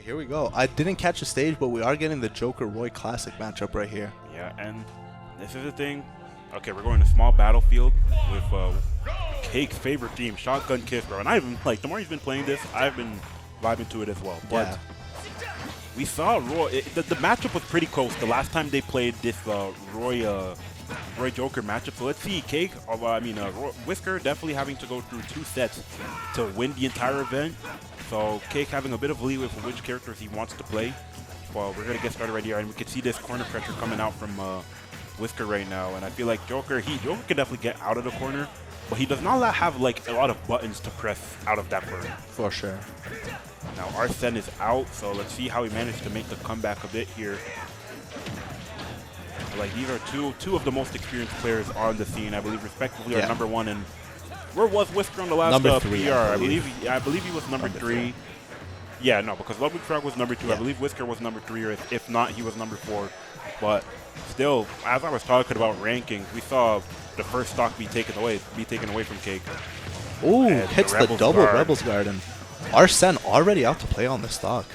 right, here we go. I didn't catch the stage, but we are getting the Joker-Roy Classic matchup right here. Yeah, and this is the thing. Okay, we're going to small battlefield with Cake's favorite team, Shotgun Kiss, bro. And I've been, like, the more he's been playing this, I've been vibing to it as well. But Yeah. we saw Roy. The matchup was pretty close the last time they played this Roy Joker matchup. So let's see, Cake, Whisker definitely having to go through 2 sets to win the entire event. So Cake having a bit of leeway for which characters he wants to play. Well, we're going to get started right here, and we can see this corner pressure coming out from Whisker right now. And I feel like Joker can definitely get out of the corner, but he does not have like a lot of buttons to press out of that corner. For sure. Now Arsene is out, so let's see how he managed to make the comeback a bit here. Like, these are two of the most experienced players on the scene, I believe, respectively, are number 1 and where was Whisker on the last number 3, PR? I believe he was number 3. Yeah, no, because Ludwig Frog was number 2. Yeah. I believe Whisker was number 3, or if not, he was number 4. But still, as I was talking about rankings, we saw the first stock be taken away from Cake. Ooh, hits the double Rebels Guard, and Arsene already out to play on this stock.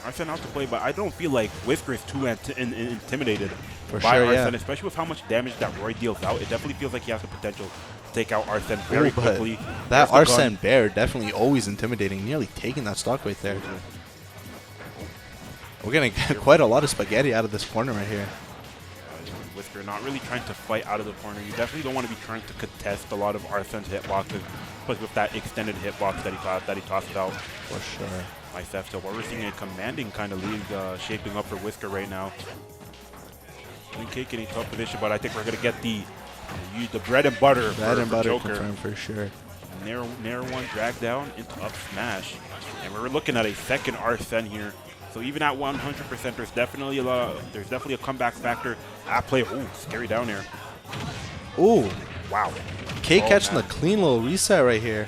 Arsene out to play, but I don't feel like Whisker is too intimidated by Arsene, especially with how much damage that Roy deals out. It definitely feels like he has the potential to take out Arsene very quickly. That Arsene Bear definitely always intimidating, nearly taking that stock right there. We're going to get quite a lot of spaghetti out of this corner right here. Whisker not really trying to fight out of the corner. You definitely don't want to be trying to contest a lot of Arsene's hitboxes, but with that extended hitbox that he tosses out. For sure. Myself, so we're seeing a commanding kind of league shaping up for Whisker right now. Cake in a tough position, but I think we're going to get the bread and butter for Joker. Confirmed for sure. Nair one drag down into up smash, and we're looking at a second Arsene here. So even at 100%, there's definitely a comeback factor at play. Ooh, scary down there. Ooh, wow. Cake catching the clean little reset right here.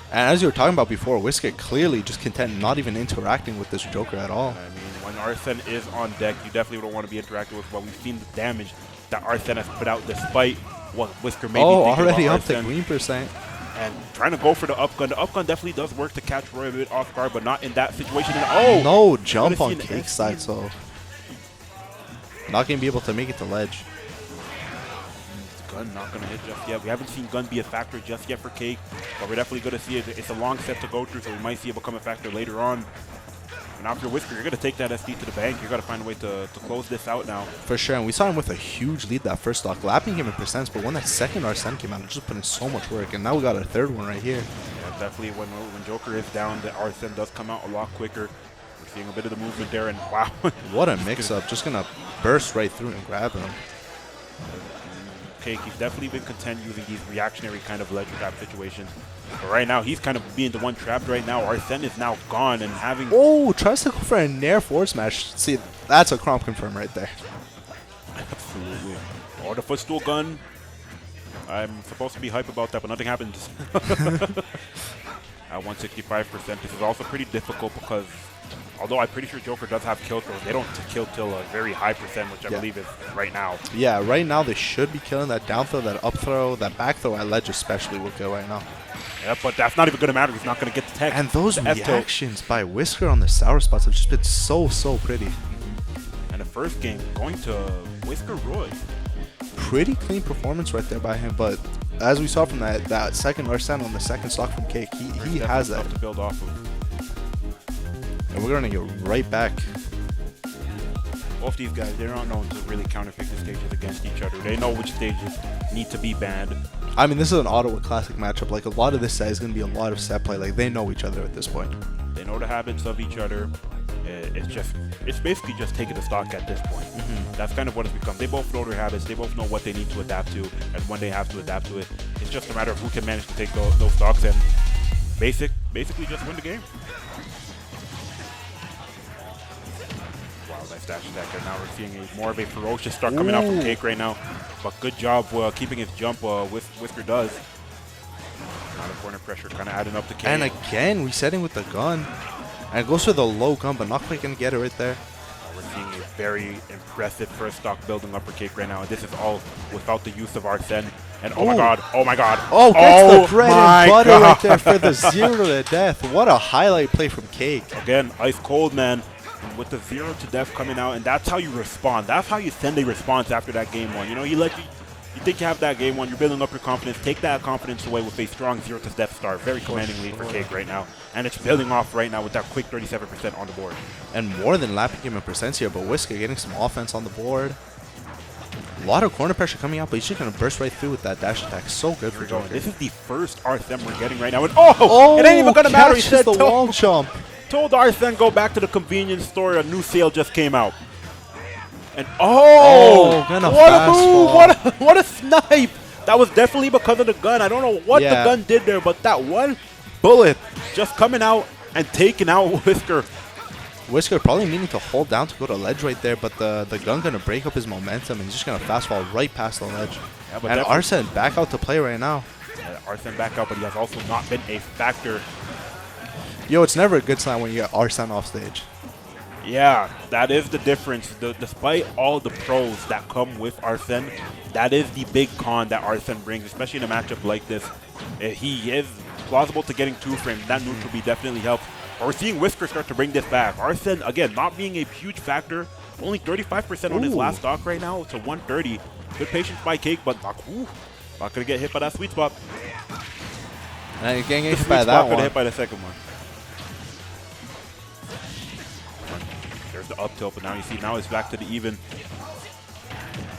And as you were talking about before, Whisker clearly just content not even interacting with this Joker at all. I mean, when Arsene is on deck, you definitely don't want to be interacting with. But we've seen the damage that Arsene has put out despite what Whisker may be thinking already about up to green %. And trying to go for the up gun. The up gun definitely does work to catch Roy a bit off guard, but not in that situation. And, no jump on Cake's side, so not going to be able to make it to ledge. Gun not going to hit just yet. We haven't seen gun be a factor just yet for Cake, but we're definitely going to see it. It's a long set to go through, so we might see it become a factor later on. And after Whisker, you're going to take that SD to the bank. You've got to find a way to close this out now. For sure, and we saw him with a huge lead that first stock, lapping him in percents, but when that second Arsene came out, it just put in so much work, and now we got a third one right here. Yeah, definitely when Joker is down, the Arsene does come out a lot quicker. We're seeing a bit of the movement there, and wow. What a mix-up, just going to burst right through and grab him. Cake, he's definitely been content using these reactionary kind of ledge trap situations. But right now, he's kind of being the one trapped right now. Arsene is now gone and having... Oh, tries to go for a Nair forward smash. See, that's a Chromp confirm right there. Absolutely. Oh, the footstool gun. I'm supposed to be hype about that, but nothing happens. At 165%, this is also pretty difficult because although I'm pretty sure Joker does have kill throws, they don't kill till a very high percent, which I believe is right now. Yeah, right now they should be killing that down throw, that up throw, that back throw at ledge especially will kill right now. Yeah, but that's not even going to matter. He's not going to get the tech. And those reactions by Whisker on the sour spots have just been so pretty. And the first game going to Whisker Roy. Pretty clean performance right there by him, but as we saw from that second Arsene on the second stock from Cake, he has that to build off of. And we're going to get right back. Both these guys, they're not known to really counterpick the stages against each other. They know which stages need to be banned. I mean, this is an Ottawa Classic matchup. Like, a lot of this set is going to be a lot of set play. Like, they know each other at this point. They know the habits of each other. It's basically just taking the stock at this point. That's kind of what it's become. They both know their habits. They both know what they need to adapt to and when they have to adapt to it. It's just a matter of who can manage to take those stocks and basically just win the game. Wow, nice dash attack there. Now we're seeing more of a ferocious start coming out from Cake right now. But good job keeping his jump, Whisker does. Now the corner pressure kind of adding up to Cake. And again, resetting with the gun. And it goes for the low gun, but not quite going to get it right there. We're seeing a very impressive first stock building up for Cake right now. And this is all without the use of Arsene. And oh my god, oh my god. Oh, gets the bread my and butter god. right there for the 0 to death. What a highlight play from Cake. Again, ice cold, man. And with the 0 to death coming out, and that's how you respond. That's how you send a response after that game one. You know, you think you have that game one, you're building up your confidence. Take that confidence away with a strong 0 to death start. Very commanding lead for Cake right now. And it's building off right now with that quick 37% on the board. And more than lapping him in percents here, but Whisker getting some offense on the board. A lot of corner pressure coming out, but he's just going to burst right through with that dash attack. So good for Joker. This is the first Arsene we're getting right now. And oh, it ain't even going to matter. He said the wall jump. Told Arsene go back to the convenience store. A new sale just came out. And what a move! What a snipe! That was definitely because of the gun. I don't know what the gun did there, but that one bullet just coming out and taking out Whisker. Whisker probably needing to hold down to go to ledge right there, but the gun going to break up his momentum and he's just going to fast fall right past the ledge. Yeah, but and Arsene back out to play right now. Yeah, Arsene back out, but he has also not been a factor. Yo, it's never a good sign when you get Arsene off stage. Yeah, that is the difference. Despite all the pros that come with Arsene, that is the big con that Arsene brings, especially in a matchup like this. He is plausible to getting 2 frames. That neutral B definitely helps. But we're seeing Whisker start to bring this back. Arsene, again, not being a huge factor. Only 35% on his last stock right now to 130. Good patience by Cake, but not going to get hit by that sweet spot. And getting hit by that one. Going to hit by the second one. There's the up tilt, but now you see, now it's back to the even.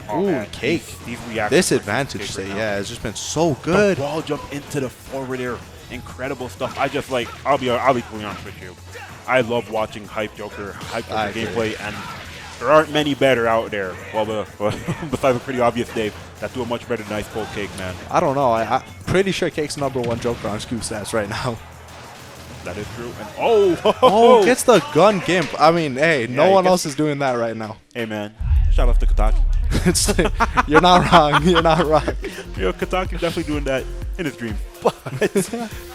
Oh, man, Cake. These reactions. This advantage, yeah, it's just been so good. The ball jump into the forward air. Incredible stuff. I'll be totally honest with you. I love watching hype Joker gameplay, and there aren't many better out there. Well, besides a pretty obvious Dave, that do a much better than Ice Cold Cake, man. I don't know. I'm pretty sure Cake's #1 Joker on Scoop Stats right now. That is true. And oh, gets the gun gimp. I mean, hey, no one else is doing that right now. Hey, man. Shout out to Kataki. You're not wrong. You're not wrong. Yo, Kataki's definitely doing that in his dream. But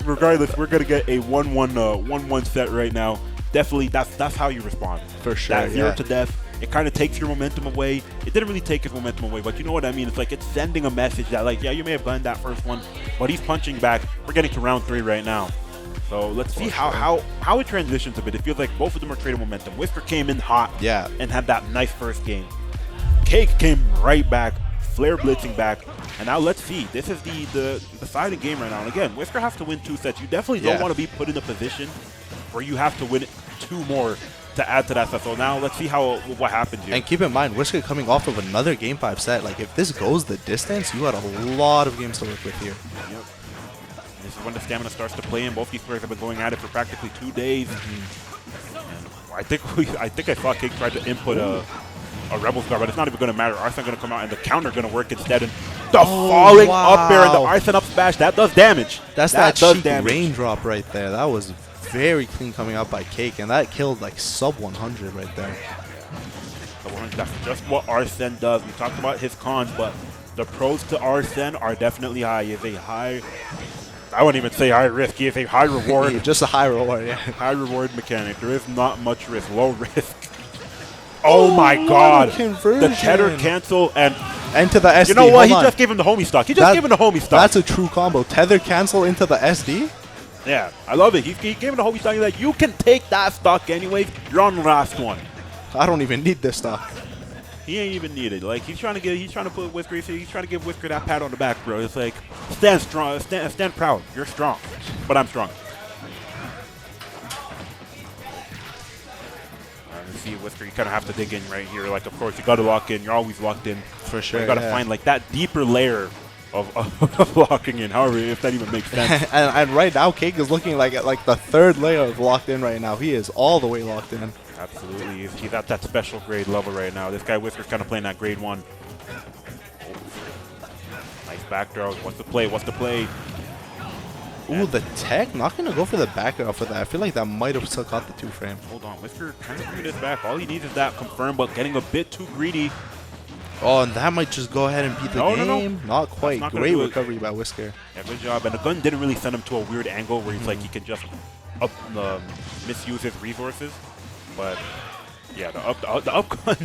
regardless, we're gonna get a 1-1 set right now. Definitely, that's how you respond. For sure. That 0 to death. It kind of takes your momentum away. It didn't really take his momentum away, but you know what I mean? It's like it's sending a message that, like, yeah, you may have gotten that first one, but he's punching back. We're getting to round 3 right now. So let's see how it transitions a bit. It feels like both of them are trading momentum. Whisker came in hot and had that nice first game. Cake came right back, Flare blitzing back, and now let's see. This is the deciding game right now. And again, Whisker has to win 2 sets. You definitely don't want to be put in a position where you have to win 2 more to add to that set. So now let's see what happens here. And keep in mind, Whisker coming off of another Game 5 set. Like, if this goes the distance, you got a lot of games to work with here. Yep. This is when the stamina starts to play in. Both these players have been going at it for practically 2 days. And I think I saw Cake try to input a Rebel Star, but it's not even going to matter. Arsene going to come out, and the counter going to work instead. And the falling up air and the Arsene up smash, that does damage. That cheap raindrop right there. That was very clean coming out by Cake, and that killed like sub 100 right there. That's just what Arsene does. We talked about his cons, but the pros to Arsene are definitely high. He is a high, I wouldn't even say high risk. He is a high reward. Just a high reward, yeah. High reward mechanic. There is not much risk, low risk. Oh my god. The tether cancel and to the SD. You know what? He just gave him the homie stock. He just gave him the homie stock. That's a true combo. Tether cancel into the SD? Yeah, I love it. He gave him the homie stock. He's like, you can take that stock anyways. You're on the last one. I don't even need this stock. He ain't even needed. Like, he's trying to put Whisker, he's trying to give Whisker that pat on the back, bro. It's like, stand strong, stand proud. You're strong, but I'm strong. See, Whisker, you kind of have to dig in right here. Like, of course, you got to lock in. You're always locked in. For sure. You got to find, like, that deeper layer of locking in, however, if that even makes sense. and right now, Cake is looking like the 3rd layer of locked in right now. He is all the way locked in. Absolutely. He's at that special grade level right now. This guy, Whisker's kind of playing that grade 1. Nice back throw. What's the play? What's the play? Ooh, the tech? Not going to go for the back throw for that. I feel like that might have still caught the 2 frame. Hold on. Whisker trying to bring this back. All he needs is that confirm, but getting a bit too greedy. Oh, and that might just go ahead and beat the game. No. Not quite. Great recovery by Whisker. Yeah, good job. And the gun didn't really send him to a weird angle where he's like, he can just misuse his resources. But yeah, the up gun.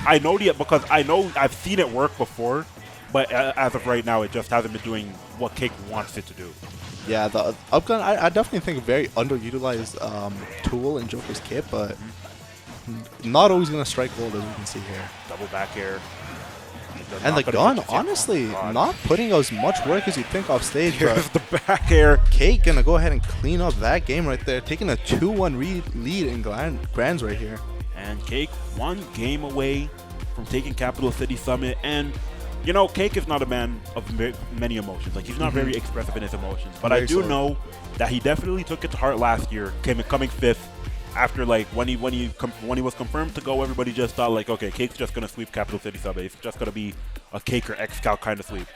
I know because I know I've seen it work before. But as of right now, it just hasn't been doing what Cake wants it to do. Yeah, the up gun, I definitely think a very underutilized tool in Joker's kit, but not always going to strike gold, as we can see here. Double back air. And the gun, honestly, not putting as much work as you think off stage. Here's the back air. Cake going to go ahead and clean up that game right there, taking a 2-1 lead in Grands right here. And Cake 1 game away from taking Capital City Summit. And, you know, Cake is not a man of many emotions. Like, he's not very expressive in his emotions. But I do know that he definitely took it to heart last year, coming 5th. After, like, when he was confirmed to go, everybody just thought, like, okay, Cake's just going to sweep Capital City Summit. It's just going to be a Cake or X-Scout kind of sweep.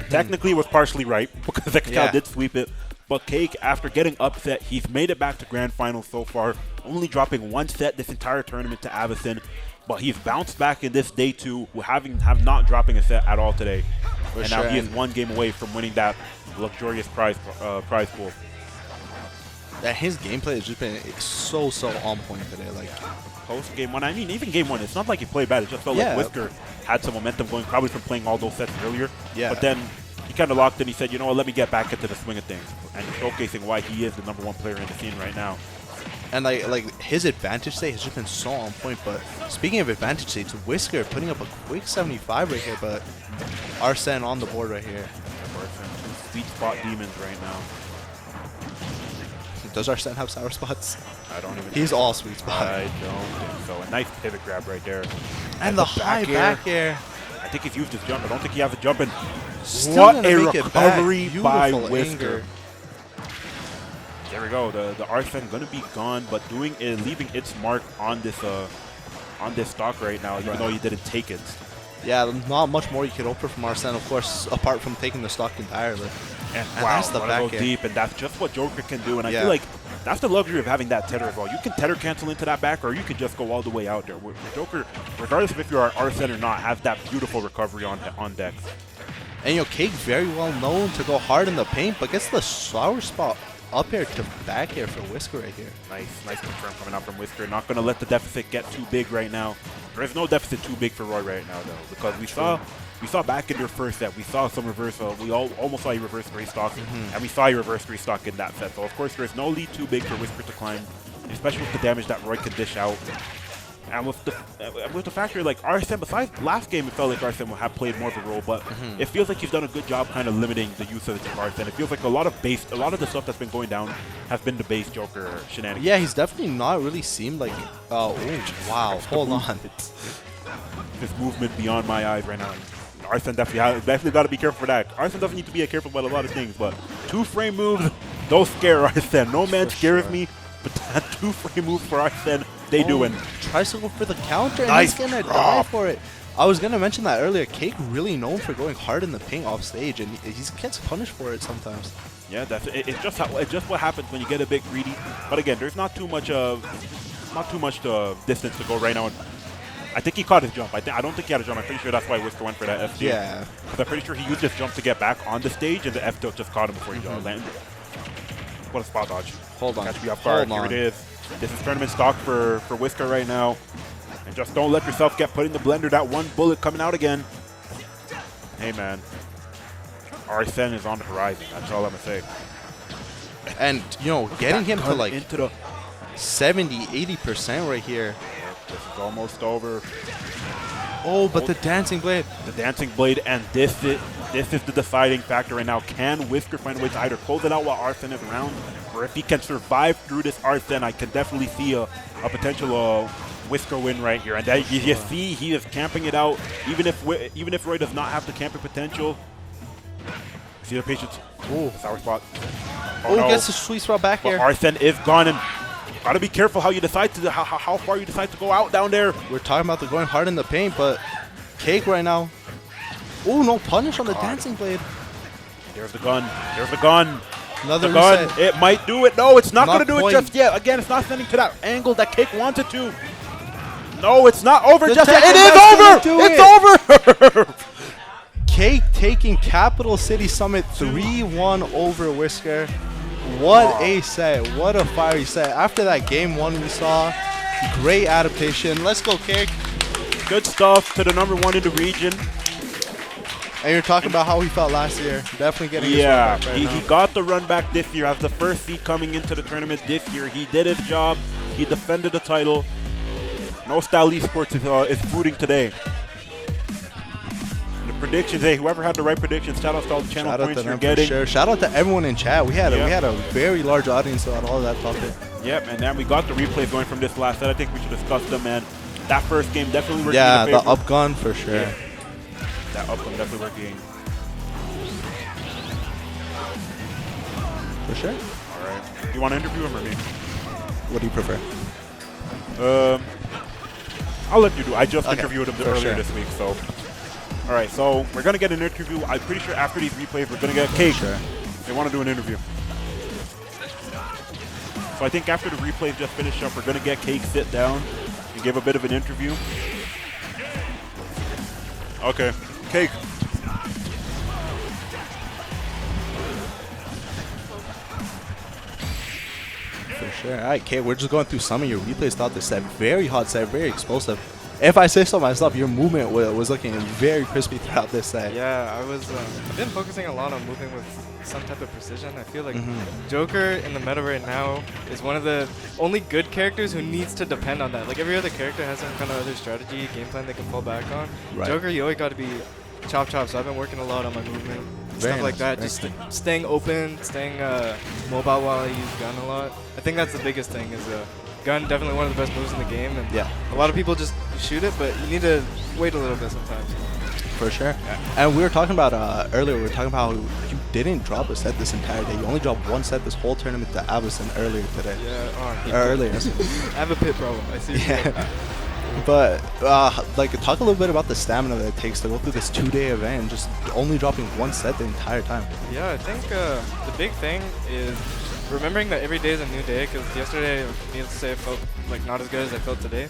Technically, it was partially right because X-Scout did sweep it. But Cake, after getting upset, he's made it back to Grand Finals so far, only dropping 1 set this entire tournament to Avison. But he's bounced back in this day 2, have not dropping a set at all today. And now he is 1 game away from winning that luxurious prize pool. That his gameplay has just been so on point today. Like post game 1, I mean, even game 1, it's not like he played bad. It just felt like Whisker had some momentum going, probably from playing all those sets earlier. Yeah. But then he kind of locked in. He said, you know what, let me get back into the swing of things, and showcasing why he is the #1 player in the scene right now. And like his advantage state has just been so on point. But speaking of advantage states, Whisker putting up a quick 75 right here, but Arsene on the board right here. Arsene, 2 sweet spot demons right now. Does Arsene have sour spots? I don't even. He's all sweet spot. I don't think so. A nice pivot grab right there. And the high back air. I think he's used his jump. I don't think he has a jump in. Still What a recovery by Whisker. There we go. The Arsene gonna be gone, but leaving its mark on this stock right now, even though he didn't take it. Yeah, not much more you could hope for from Arsene, of course, apart from taking the stock entirely. And wow, that's the back air. Deep, and that's just what Joker can do. And I feel like that's the luxury of having that tether as well. You can tether cancel into that back, or you can just go all the way out there. Joker, regardless of if you're Arsene or not, has that beautiful recovery on deck. And you know, Cake very well known to go hard in the paint, but gets the sour spot up air to back air for Whisker right here. Nice confirm coming out from Whisker. Not going to let the deficit get too big right now. There is no deficit too big for Roy right now, though, because we saw back in your first set, we saw some reversal. We almost saw you reverse 3 stock, and we saw you reverse 3 stock in that set. So, of course, there's no lead too big for Whisker to climb, especially with the damage that Roy could dish out. And with the factor, like, Arsene, besides last game, it felt like Arsene have played more of a role, but it feels like he's done a good job kind of limiting the use of Arsene. It feels like a lot of the stuff that's been going down has been the base Joker shenanigans. Yeah, he's definitely not really seemed like, wow, hold on. This movement beyond my eyes right now. Arsene definitely got to be careful for that. Arsene doesn't need to be careful about a lot of things, but 2-frame moves, those scare Arsene. No man scares me, but that 2-frame moves for Arsene, they doing. Tries to go for the counter, and he's going to die for it. I was going to mention that earlier. Cake really known for going hard in the paint off stage, and he gets punished for it sometimes. Yeah, it's just what happens when you get a bit greedy. But again, there's not too much distance to go right now. I think he caught his jump. I don't think he had a jump. I'm pretty sure that's why Whisker went for that F tilt. Yeah. Because I'm pretty sure he used his jump to get back on the stage, and the F tilt just caught him before he landed. What a spot dodge. Hold on. Catch me off guard. Here it is. This is tournament stock for Whisker right now. And just don't let yourself get put in the blender. That 1 bullet coming out again. Hey, man. Arsene is on the horizon. That's all I'm going to say. And, you know, getting him to like into the 70-80% right here. This is almost over. Oh, but the dancing blade. The dancing blade, and this is the deciding factor right now. Can Whisker find a way to either close it out while Arsene is around, or if he can survive through this Arsene, I can definitely see a potential Whisker win right here. And that, you see, he is camping it out. Even if Roy does not have the camping potential. See the patience. Oh, sour spot. Oh, no. Gets a sweet spot back here. Arsene is gone, and gotta be careful how you decide to how far you decide to go out down there. We're talking about the going hard in the paint, but Cake right now. Oh, no punish on the dancing blade. There's the gun. There's the gun. Another gun. Reset. It might do it. No, it's not going to do quite. It just yet. Again, it's not sending to that angle that Cake wants it to. No, it's not over just yet. It is over. It's over. Cake taking Capital City Summit 3-1 over Whisker. What a set. What a fiery set. After that game 1 we saw, great adaptation. Let's go, Cake. Good stuff to the #1 in the region. And you're talking about how he felt last year. Definitely getting his run Yeah, back right he now. got the run back this year as the first seed coming into the tournament this year. He did his job. He defended the title. No Style Esports is booting today. The predictions, hey, whoever had the right predictions, shout out to all the channel Shout out points to you're them getting. for sure. Shout out to everyone in chat. We had Yeah. a very large audience about all of that topic. Yep, and then we got the replays going from this last set. I think we should discuss them, man. That first game definitely worked Yeah, in the favor. up gun for sure. Yeah. That up gun definitely working. For sure. All right. You want to interview him or me? What do you prefer? I'll let you do. I just Okay, interviewed him for earlier sure. this week, so. All right, so we're gonna get an interview. I'm pretty sure after these replays, we're gonna get Cake. Sure. They want to do an interview. So I think after the replays just finish up, we're gonna get Cake sit down and give a bit of an interview. Okay, Cake. For sure. All right, Kate, we're just going through some of your replays throughout this set. Very hot set, very explosive. If I say so myself, your movement was looking very crispy throughout this set. Yeah, I've been focusing a lot on moving with some type of precision. I feel like Joker in the meta right now is one of the only good characters who needs to depend on that. Like every other character has some kind of other strategy, game plan they can fall back on. Right. Joker, you always got to be chop chop. So I've been working a lot on my movement, Very stuff like nice, that. very Just nice. staying open, staying mobile while I use gun a lot. I think that's the biggest thing. Is gun definitely one of the best moves in the game, and Yeah. a lot of people just shoot it, but you need to wait a little bit sometimes. For sure. And we were talking about earlier, we were talking about how you didn't drop a set this entire day. You only dropped one set this whole tournament to Avison earlier today. Yeah, oh, I hate Or that. earlier. I have a pit problem. I see. Yeah. But like, talk a little bit about the stamina that it takes to go through this 2-day event and just only dropping one set the entire time. Yeah, I think the big thing is remembering that every day is a new day. Because yesterday, needless to say, I felt like not as good as I felt today.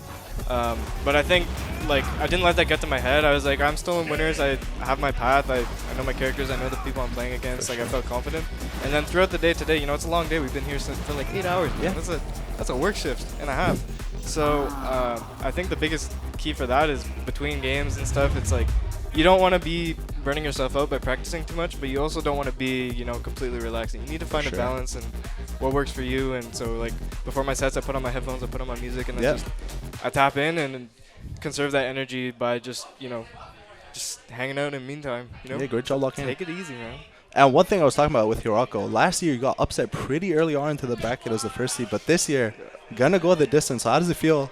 But I think like I didn't let that get to my head. I was like, I'm still in winners. I have my path. I know my characters. I know the people I'm playing against. Like I felt confident. And then throughout the day today, it's a long day. We've been here for like 8 hours. Man. Yeah. That's a work shift and a half. So I think the biggest key for that is between games and stuff. It's like you don't want to be burning yourself out by practicing too much, but you also don't want to be, completely relaxing. You need to find a Sure. balance and what works for you. And so, like, before my sets, I put on my headphones, I put on my music, and then I tap in and conserve that energy by just hanging out in the meantime. Yeah, great job locking in. Take it easy, man. And one thing I was talking about with Hirako, last year you got upset pretty early on into the bracket as the first seed, but this year, gonna go the distance. So how does it feel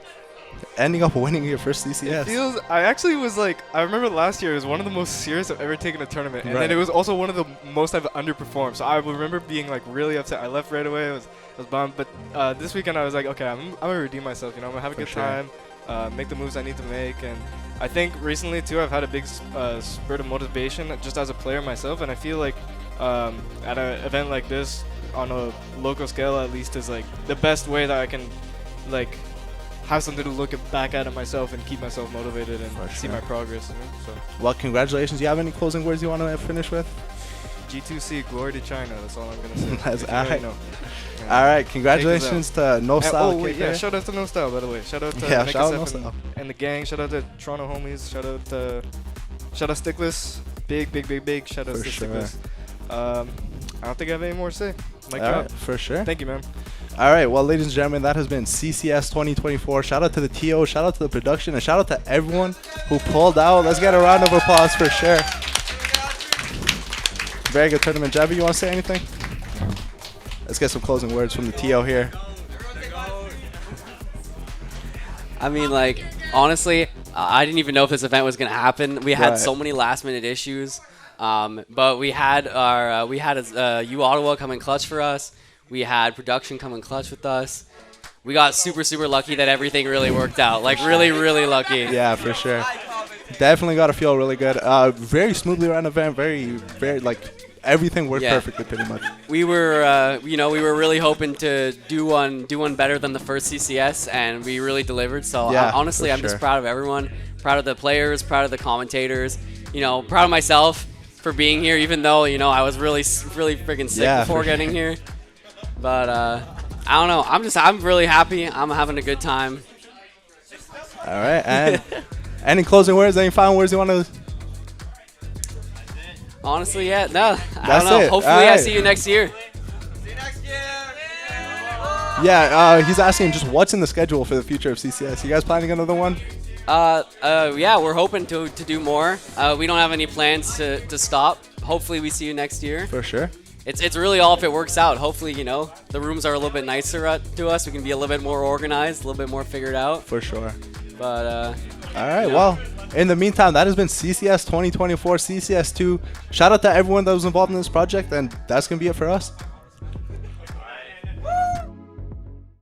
ending up winning your first CCS? I actually was like, I remember last year it was one of the most serious I've ever taken a tournament. And Right. then it was also one of the most I've underperformed. So I remember being like really upset. I left right away. I was bummed. But this weekend I was like, okay, I'm going to redeem myself. I'm going to have a good sure. time, make the moves I need to make. And I think recently too, I've had a big spurt of motivation just as a player myself. And I feel like at an event like this, on a local scale at least, is like the best way that I can like have something to look back at myself and keep myself motivated and For see sure. my progress. So Well, congratulations. Do you have any closing words you want to finish with? G2C, glory to China. That's all I'm gonna say. That's If you already alright. know. All right, congratulations to No And, Style. oh wait, yeah, KK. shout out to No Style, by the way. Shout out to Yeah, Nick shout out SF No Style. and the gang. Shout out to Toronto homies. Shout out Stickless. Big shout out For to sure. Stickless. I don't think I have any more to say. Mic All drop. right, for sure. Thank you, man. All right, well, ladies and gentlemen, that has been CCS 2024. Shout out to the TO, shout out to the production, and shout out to everyone who pulled out. Let's get a round of applause for sure. Very good tournament. Javi, you want to say anything? Let's get some closing words from the TO here. I mean, like, honestly, I didn't even know if this event was going to happen. We had Right. so many last-minute issues. But we had U Ottawa come in clutch for us. We had production come in clutch with us. We got super lucky that everything really worked out. Like, really lucky. Yeah, for sure. Definitely got to feel really good. Very smoothly run event. Very, like, everything worked Yeah. perfectly pretty much. We were, we were really hoping to do one better than the first CCS, and we really delivered. So Yeah, honestly, for I'm just sure. proud of everyone, proud of the players, proud of the commentators. Proud of myself for being here, even though I was really freaking sick Yeah, before for sure. getting here. But I don't know. I'm really happy. I'm having a good time. All right, and any closing words, any final words you want to? Honestly, yeah. No, I That's don't know. it. Hopefully, I Alright. see you next year. Yeah, he's asking just what's in the schedule for the future of CCS. You guys planning another one? Yeah, we're hoping to do more. We don't have any plans to stop. Hopefully, we see you next year. For sure. It's really all if it works out. Hopefully, you know, the rooms are a little bit nicer to us. We can be a little bit more organized, a little bit more figured out. For sure. But All right, you know. well, in the meantime, that has been CCS 2024, CCS 2. Shout out to everyone that was involved in this project, and that's going to be it for us.